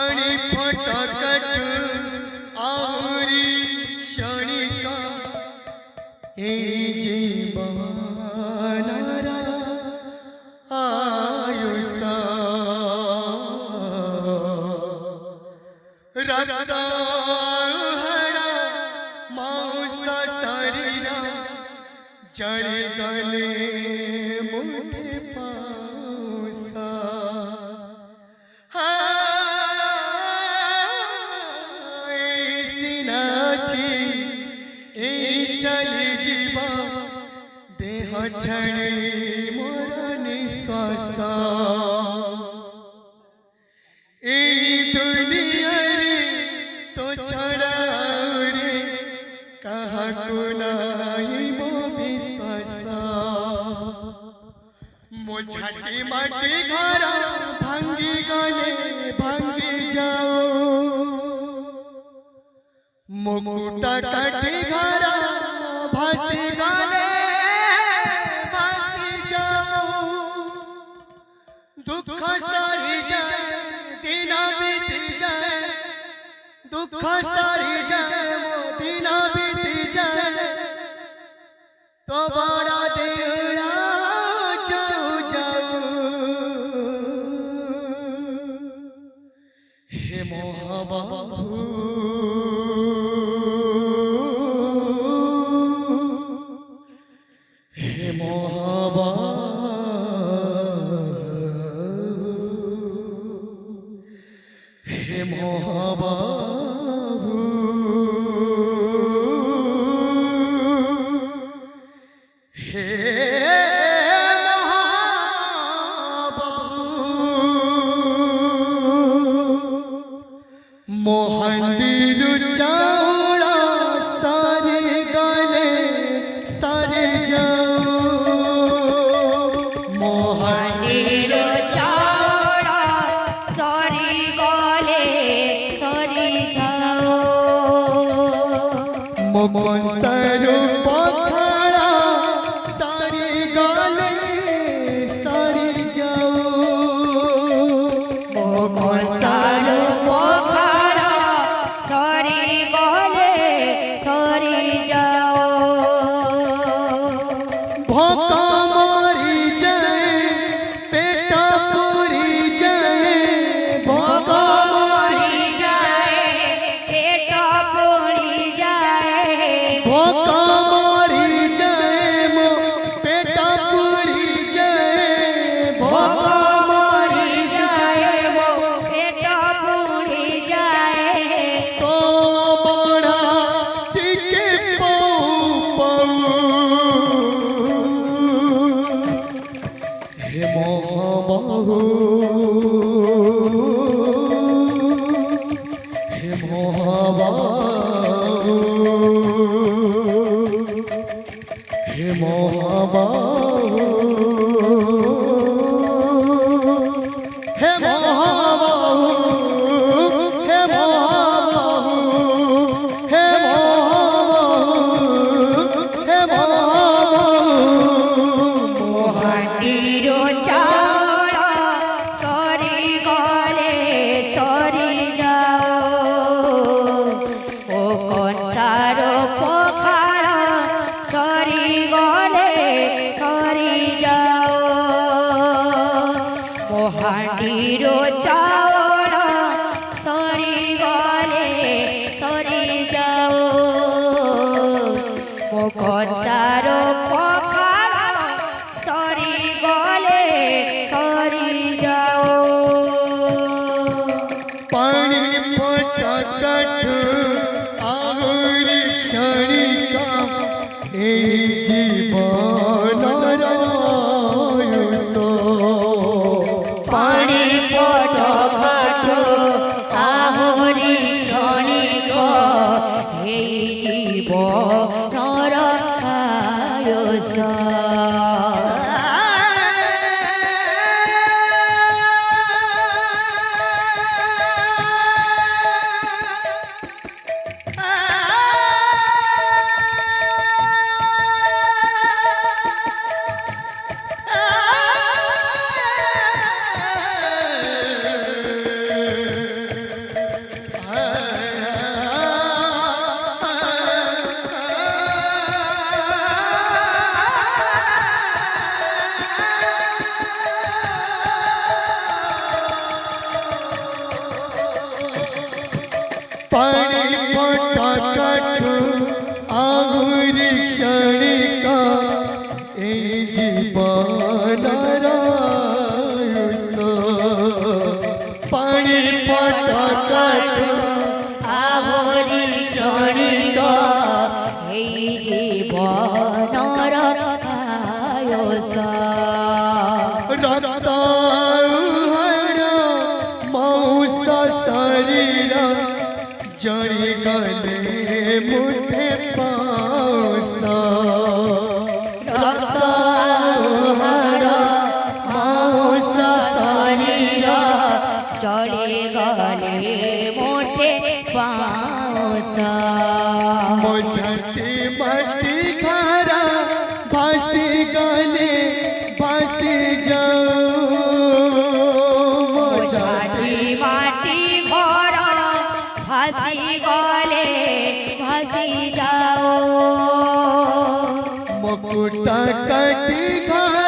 पानी फटकट आहुरी क्षणिका ए जीवनरा आयुषा रक्तहरा मांस शरीर जड़ गले मुठे पासा चली जीवा देह छड़े मोर निश्वास ए दुनिया रे तो छड़ा रे कहा को नहीं मो विश्वास मो झाटी माटी घर भांगी गले भांगी जाओ मुकुटा काटी घर भासी गले भासी जाओ दुख सारी जाए दिन बीती जाए दुख सारी जाए वो दिन बीती जाए तो बड़ा देवड़ा जाओ जाओ हे मोहबाबू मोहंडीरु चावड़ा सारे गले सारे जाओ मोहंडीरु चावड़ा सारे गले सारे जाओ मोकन सरू पखड़ा सारे गले सारे जाओ मोकन सरू हांडीरो चावड़ा सरी गले सरी जाओ मो कंसारो पखाड़ा सरी गले सरी जाओ पानी पटकट आहुरी क्षणिका ए जीवन पाणी पटा काटू आहुरी क्षणिका ए जीवनर आयुष पाणी पटा काटू आहुरी क्षणिका हे जीवनर आयुष रक्ताहरण मांस शरीर जड़ी गले मुठे पास रक्ताहरण मांस शरीर चढ़े गले मोटे पाँस मोझटी मटी खारा भासी गले भासी जाओ झाटी माटी घर भासी गले भासी जाओ मुकुटा कटी घर